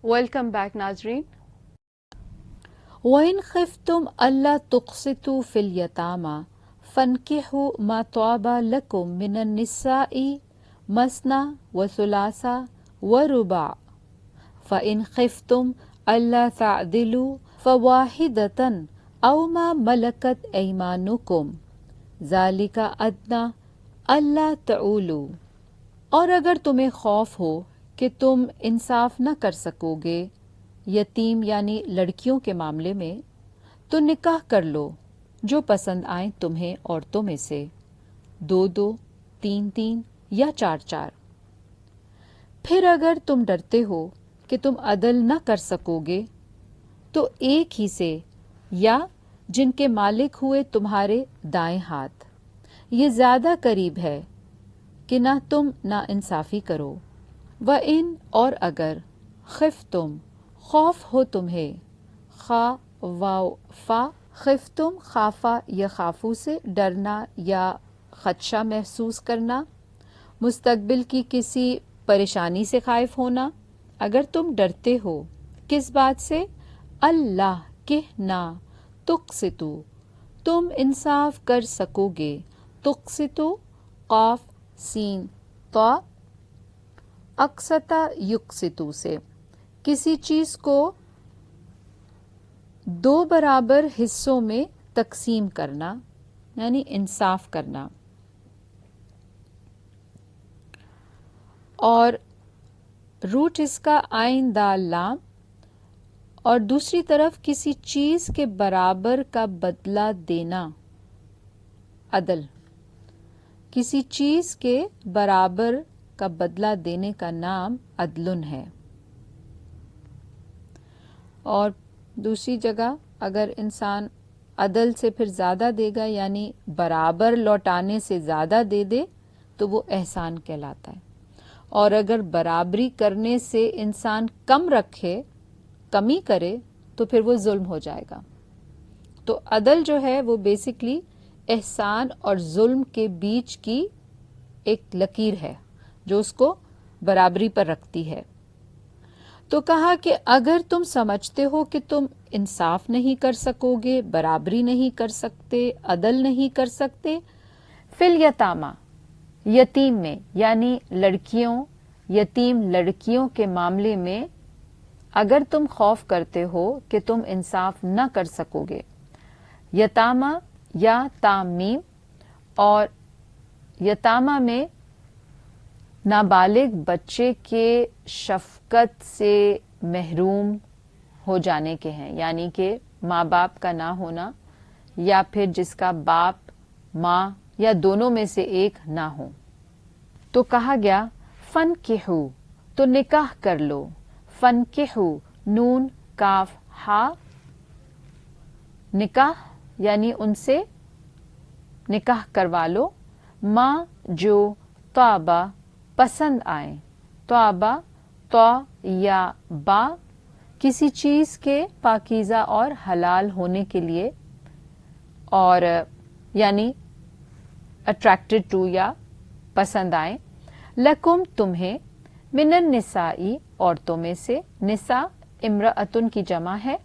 Welcome back ناظرین. وَإِنْ خِفْتُمْ أَلَّا تُقْسِطُوا فِي الْيَتَامَى فَانكِحُوا مَا طَابَ لَكُم مِّنَ النِّسَاءِ مَثْنَىٰ وَثُلَاثَ وَرُبَاعَ فَإِنْ خِفْتُمْ أَلَّا تَعْدِلُوا فَوَاحِدَةً أَوْ مَا مَلَكَتْ أَيْمَانُكُمْ ذَلِكَ أَدْنَىٰ أَلَّا تَعُولُوا. اور اگر تمہیں خوف ہو کہ تم انصاف نہ کر سکو گے یتیم یعنی لڑکیوں کے معاملے میں، تو نکاح کر لو جو پسند آئیں تمہیں عورتوں میں سے، 2 3 یا 4. پھر اگر تم ڈرتے ہو کہ تم عدل نہ کر سکو گے تو ایک ہی سے یا جن کے مالک ہوئے تمہارے دائیں ہاتھ، یہ زیادہ قریب ہے کہ نہ تم نا انصافی کرو. وَإِن اور اگر خفتم خوف ہو تمہیں، خا واو فا، خفتم خافا یا خافو سے ڈرنا یا خدشہ محسوس کرنا، مستقبل کی کسی پریشانی سے خائف ہونا. اگر تم ڈرتے ہو کس بات سے؟ اللہ کہ نہ تقسطو تم انصاف کر سکو گے. تقسطو قاف سین طا، اقسطا یقسطو سے کسی چیز کو 2 برابر حصوں میں تقسیم کرنا یعنی انصاف کرنا. اور روٹ اس کا عین دال لام، اور دوسری طرف کسی چیز کے برابر کا بدلہ دینا. عدل کسی چیز کے برابر کا بدلہ دینے کا نام عدلن ہے. اور دوسری جگہ اگر انسان عدل سے پھر زیادہ دے گا یعنی برابر لوٹانے سے زیادہ دے دے تو وہ احسان کہلاتا ہے. اور اگر برابری کرنے سے انسان کم رکھے، کمی کرے، تو پھر وہ ظلم ہو جائے گا. تو عدل جو ہے وہ بیسکلی احسان اور ظلم کے بیچ کی ایک لکیر ہے جو اس کو برابری پر رکھتی ہے. تو کہا کہ اگر تم سمجھتے ہو کہ تم انصاف نہیں کر سکو گے، برابری نہیں کر سکتے، عدل نہیں کر سکتے، فی الیتامى یتیم میں یعنی لڑکیوں، یتیم لڑکیوں کے معاملے میں اگر تم خوف کرتے ہو کہ تم انصاف نہ کر سکو گے. یتامہ یا تامیم، اور یتامہ میں نابالغ بچے کے شفقت سے محروم ہو جانے کے ہیں، یعنی کہ ماں باپ کا نہ ہونا یا پھر جس کا باپ ماں یا دونوں میں سے ایک نہ ہو. تو کہا گیا فَانْكِحُوا تو نکاح کر لو. فَانْكِحُوا نون کاف ہا، نکاح یعنی ان سے نکاح کروا لو. ماں جو طابہ پسند آئیں، طابہ تو یا با کسی چیز کے پاکیزہ اور حلال ہونے کے لیے، اور یعنی اٹریکٹڈ ٹو یا پسند آئیں. لکم تمہیں، من النسائی عورتوں میں سے، نساء امرأتن کی جمع ہے،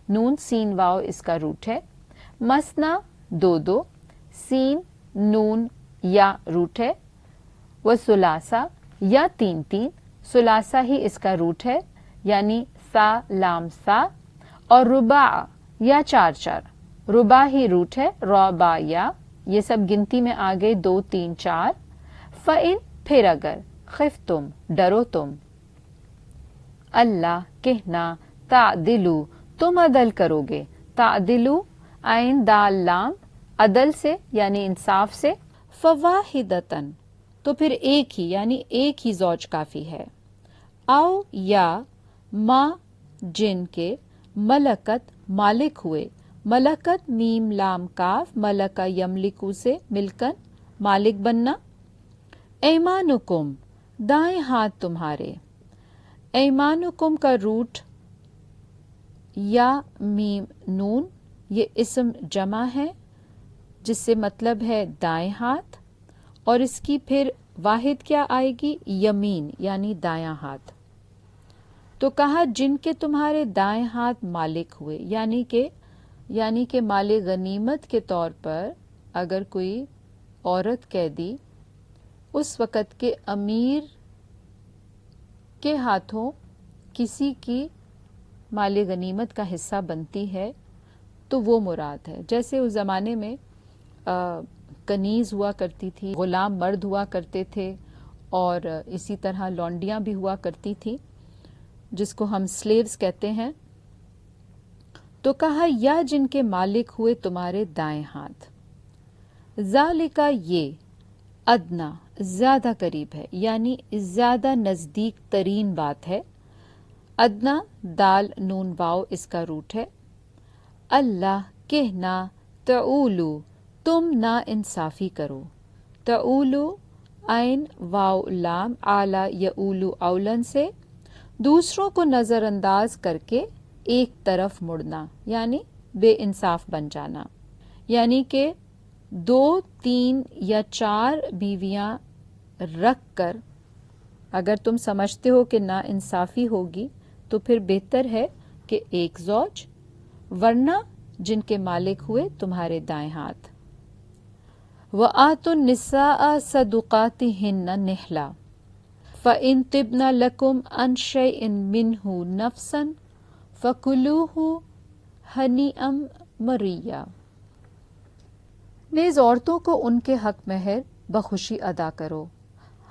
نون سین واو اس کا روٹ ہے. مثنا 2، سین نون یا روٹ ہے. وثلاثہ یا 3، ثلاثہ ہی اس کا روٹ ہے یعنی سا لام سا. اور رباع یا 4، ربا ہی روٹ ہے، ربا یا، یہ سب گنتی میں آ گئے 2 3 4. فَإِن پھر اگر، خفتم ڈرو تم، اللہ کہنا، تعدلو تم عدل کرو گے. تعدلو عین دال لام، عدل سے یعنی انصاف سے. فواحدتاً تو پھر ایک ہی یعنی ایک ہی زوج کافی ہے. او یا ما جن کے، ملکت مالک ہوئے، ملکت میم لام کاف، ملکہ یملکو سے ملکن مالک بننا. ایمانکم دائیں ہاتھ تمہارے. ایمانکم کا روٹ یا میم نون، یہ اسم جمع ہے جس سے مطلب ہے دائیں ہاتھ، اور اس کی پھر واحد کیا آئے گی؟ یمین یعنی دایاں ہاتھ. تو کہا جن کے تمہارے دائیں ہاتھ مالک ہوئے، یعنی کہ مال غنیمت کے طور پر اگر کوئی عورت قیدی اس وقت کے امیر کے ہاتھوں کسی کی مال غنیمت کا حصہ بنتی ہے تو وہ مراد ہے. جیسے اس زمانے میں کنیز ہوا کرتی تھی، غلام مرد ہوا کرتے تھے، اور اسی طرح لونڈیاں بھی ہوا کرتی تھی جس کو ہم سلیوز کہتے ہیں. تو کہا یا جن کے مالک ہوئے تمہارے دائیں ہاتھ. ذالکا یہ، ادنا زیادہ قریب ہے، یعنی زیادہ نزدیک ترین بات ہے. ادنا دال نون واو اس کا روٹ ہے. اللہ کہنا تعولو تم نا انصافی کرو. تعولو عین واو لام اعلی یعولو اولن سے دوسروں کو نظر انداز کر کے ایک طرف مڑنا، یعنی بے انصاف بن جانا. یعنی کہ 2 3 یا 4 بیویاں رکھ کر اگر تم سمجھتے ہو کہ نا انصافی ہوگی تو پھر بہتر ہے کہ ایک زوج، ورنہ جن کے مالک ہوئے تمہارے دائیں ہاتھ. وَآتُوا النِّسَاءَ صَدُقَاتِهِنَّ نِحْلًا فَإِن طِبْنَ لَكُمْ عَنْ شَيْءٍ مِّنْهُ نَفْسًا فَكُلُوهُ هَنِيئًا مَرِيًّا. نیز عورتوں کو ان کے حق مہر بخوشی ادا کرو.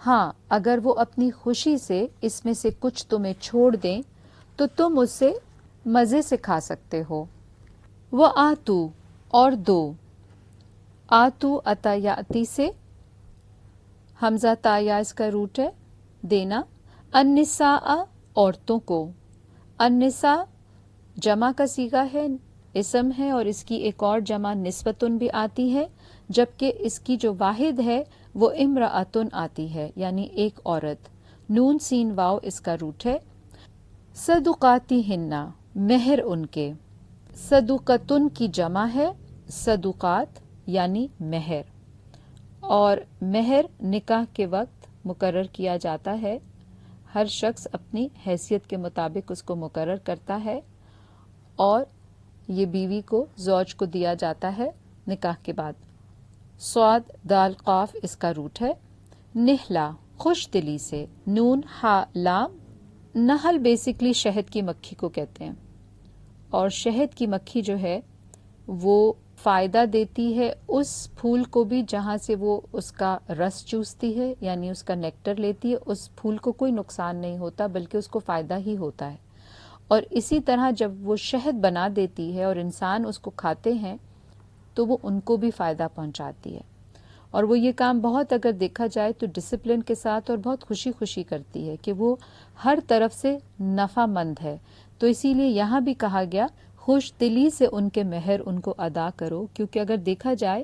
ہاں اگر وہ اپنی خوشی سے اس میں سے کچھ تمہیں چھوڑ دیں تو تم اسے مزے سے کھا سکتے ہو. وَآتُو اور دو. آتو عطا یاتی سے، حمزہ تا یا اس کا روٹ ہے، دینا. النساء عورتوں کو. النساء جمع کا صیغہ ہے، اسم ہے، اور اس کی ایک اور جمع نسبتن بھی آتی ہے، جبکہ اس کی جو واحد ہے وہ امرأتن آتی ہے، یعنی ایک عورت. نون سین واو اس کا روٹ ہے. صدقاتہن مہر ان کے. صدقتن کی جمع ہے صدقات یعنی مہر، اور مہر نکاح کے وقت مقرر کیا جاتا ہے. ہر شخص اپنی حیثیت کے مطابق اس کو مقرر کرتا ہے اور یہ بیوی کو زوج کو دیا جاتا ہے نکاح کے بعد. صاد دال قاف اس کا روٹ ہے. نحلا خوش دلی سے. نون ہا لام. نحل بیسکلی شہد کی مکھی کو کہتے ہیں، اور شہد کی مکھی جو ہے وہ فائدہ دیتی ہے اس پھول کو بھی جہاں سے وہ اس کا رس چوستی ہے، یعنی اس کا نیکٹر لیتی ہے. اس پھول کو کوئی نقصان نہیں ہوتا بلکہ اس کو فائدہ ہی ہوتا ہے. اور اسی طرح جب وہ شہد بنا دیتی ہے اور انسان اس کو کھاتے ہیں تو وہ ان کو بھی فائدہ پہنچاتی ہے. اور وہ یہ کام بہت اگر دیکھا جائے تو ڈسپلن کے ساتھ اور بہت خوشی خوشی کرتی ہے کہ وہ ہر طرف سے نفع مند ہے. تو اسی لیے یہاں بھی کہا گیا خوش دلی سے ان کے مہر ان کو ادا کرو، کیونکہ اگر دیکھا جائے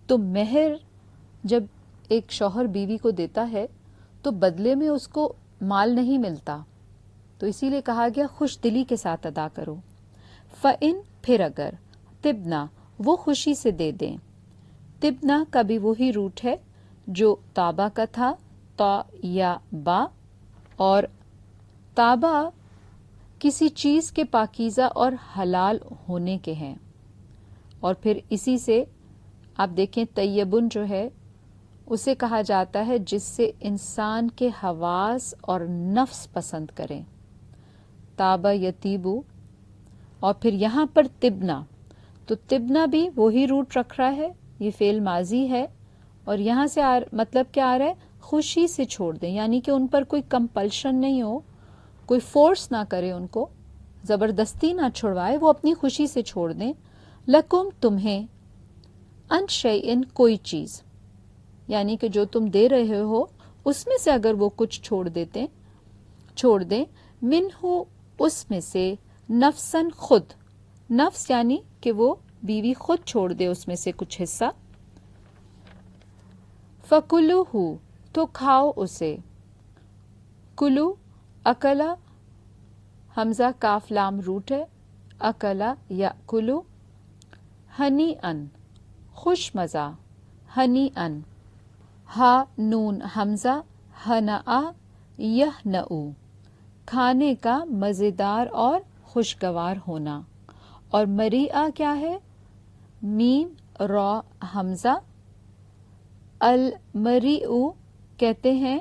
تو مہر جب ایک شوہر بیوی کو دیتا ہے تو بدلے میں اس کو مال نہیں ملتا، تو اسی لیے کہا گیا خوش دلی کے ساتھ ادا کرو. فَإِن پھر اگر طبنا وہ خوشی سے دے دیں. طبنا کا بھی وہی روٹ ہے جو تابا کا تھا، تا یا با، اور تابا کسی چیز کے پاکیزہ اور حلال ہونے کے ہیں. اور پھر اسی سے آپ دیکھیں طیبن جو ہے اسے کہا جاتا ہے جس سے انسان کے حواس اور نفس پسند کریں. تابا یتیبو. اور پھر یہاں پر طبنا، تو طبنا بھی وہی روٹ رکھ رہا ہے، یہ فعل ماضی ہے، اور یہاں سے مطلب کیا آ رہا ہے؟ خوشی سے چھوڑ دیں، یعنی کہ ان پر کوئی کمپلشن نہیں ہو، کوئی فورس نہ کرے، ان کو زبردستی نہ چھڑوائے، وہ اپنی خوشی سے چھوڑ دیں. لکم تمہیں، ان شیئن کوئی چیز، یعنی کہ جو تم دے رہے ہو اس میں سے اگر وہ کچھ چھوڑ دیں. منہو اس میں سے، نفسن خود. نفس یعنی کہ وہ بیوی خود چھوڑ دے اس میں سے کچھ حصہ. فَكُلُوهُ تو کھاؤ اسے. کلو اکلا حمزہ کاف لام روٹ ہے، اکلا یا کلو. ہنی ان خوش مزہ. ہنی ان. ہا نون حمزہ ہنآ یہنؤ کھانے کا مزیدار اور خوشگوار ہونا. اور مریعہ کیا ہے؟ میم را حمزہ. المریء کہتے ہیں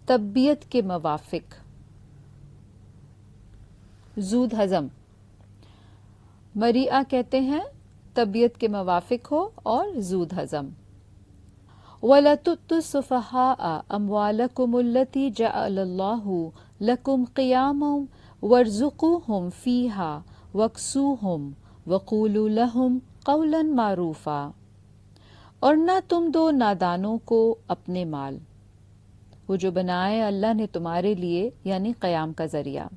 طبیعت کے موافق، زود ہضم. مریعہ کہتے ہیں طبیعت کے موافق ہو اور زود ہضم. وَلَا تُؤْتُوا السُّفَهَاءَ أَمْوَالَكُمُ الَّتِي جَعَلَ اللَّهُ لَكُمْ قِيَامًا وَارْزُقُوهُمْ فِيهَا وَاكْسُوهُمْ وَقُولُوا لَهُمْ قَوْلًا مَعْرُوفًا. اور نہ تم دو نادانوں کو اپنے مال، وہ جو بنائے اللہ نے تمہارے لیے، یعنی قیام کا ذریعہ،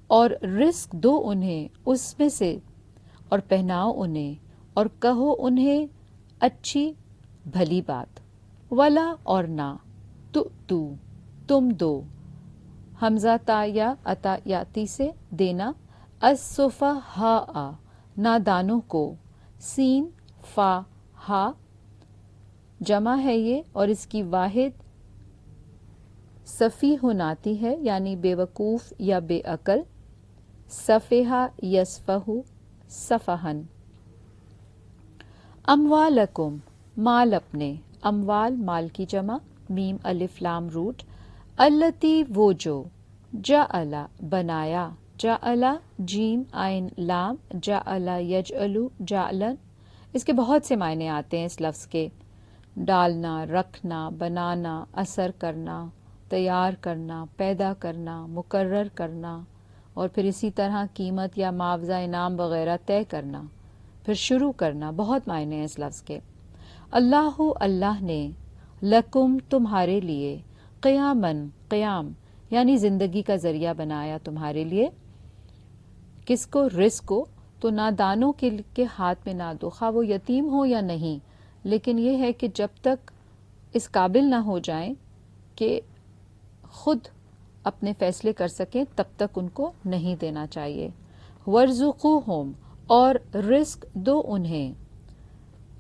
اور رزق دو انہیں اس میں سے، اور پہناؤ انہیں، اور کہو انہیں اچھی بھلی بات. ولا اور نہ، تو تم دو، حمزہ تا یا عطا یاتی سے دینا، السفہاء نادانوں کو، سین فا ہا جمع ہے یہ، اور اس کی واحد سفیہن آتی ہے، یعنی بے وقوف یا بے عقل. سفیہا یسفہ سفہن. اموالکم مال اپنے، اموال مال کی جمع، میم الف لام روٹ. التی وہ جو، جعل بنایا، جعل جیم عین لام، جعل یجعل جعلن. اس کے بہت سے معنی آتے ہیں اس لفظ کے: ڈالنا، رکھنا، بنانا، اثر کرنا، تیار کرنا، پیدا کرنا، مقرر کرنا، اور پھر اسی طرح قیمت یا معاوضہ انعام وغیرہ طے کرنا، پھر شروع کرنا. بہت معنی ہیں اس لفظ کے. اللہ اللہ نے، لکم تمہارے لیے، قیامن قیام یعنی زندگی کا ذریعہ بنایا تمہارے لیے. کس کو؟ رزق کو. تو نادانوں کے ہاتھ میں نہ دو، خواہ وہ یتیم ہو یا نہیں، لیکن یہ ہے کہ جب تک اس قابل نہ ہو جائیں کہ خود اپنے فیصلے کر سکیں تب تک ان کو نہیں دینا چاہیے. وَارْزُقُوهُمْ اور رزق دو انہیں،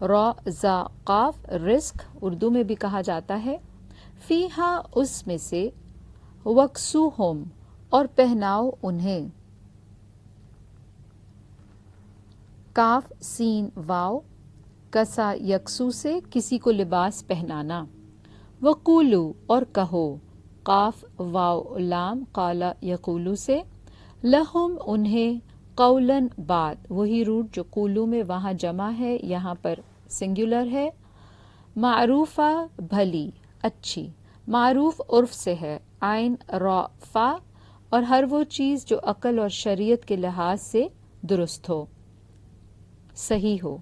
را زا قاف رزق اردو میں بھی کہا جاتا ہے، فیہا اس میں سے، وَاكْسُوهُمْ اور پہناؤ انہیں، کاف سین واو کسا یکسو سے کسی کو لباس پہنانا. وقولو اور کہو، قاف واو لام قالا یقولو سے، لہم انہیں، قولاً بات، وہی روٹ جو قولو میں وہاں جمع ہے یہاں پر سنگولر ہے. معروفہ بھلی اچھی، معروف عرف سے ہے، عین را فا، اور ہر وہ چیز جو عقل اور شریعت کے لحاظ سے درست ہو، صحیح ہو،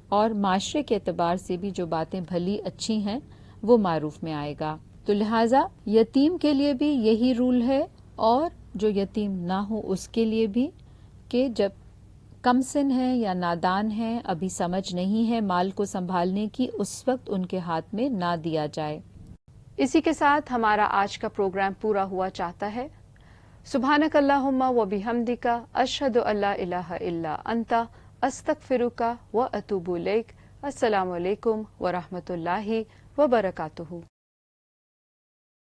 اور معاشرے کے اعتبار سے بھی جو باتیں بھلی اچھی ہیں وہ معروف میں آئے گا. تو لہٰذا یتیم کے لیے بھی یہی رول ہے، اور جو یتیم نہ ہو اس کے لیے بھی، کہ جب کم سن ہیں یا نادان ہیں، ابھی سمجھ نہیں ہے مال کو سنبھالنے کی، اس وقت ان کے ہاتھ میں نہ دیا جائے. اسی کے ساتھ ہمارا آج کا پروگرام پورا ہوا چاہتا ہے. سبحانک اللہم و بحمدک، اشہد ان لا الہ الا انت، استغفرک و اتوب الیک. السلام علیکم ورحمۃ اللہ وبرکاتہ.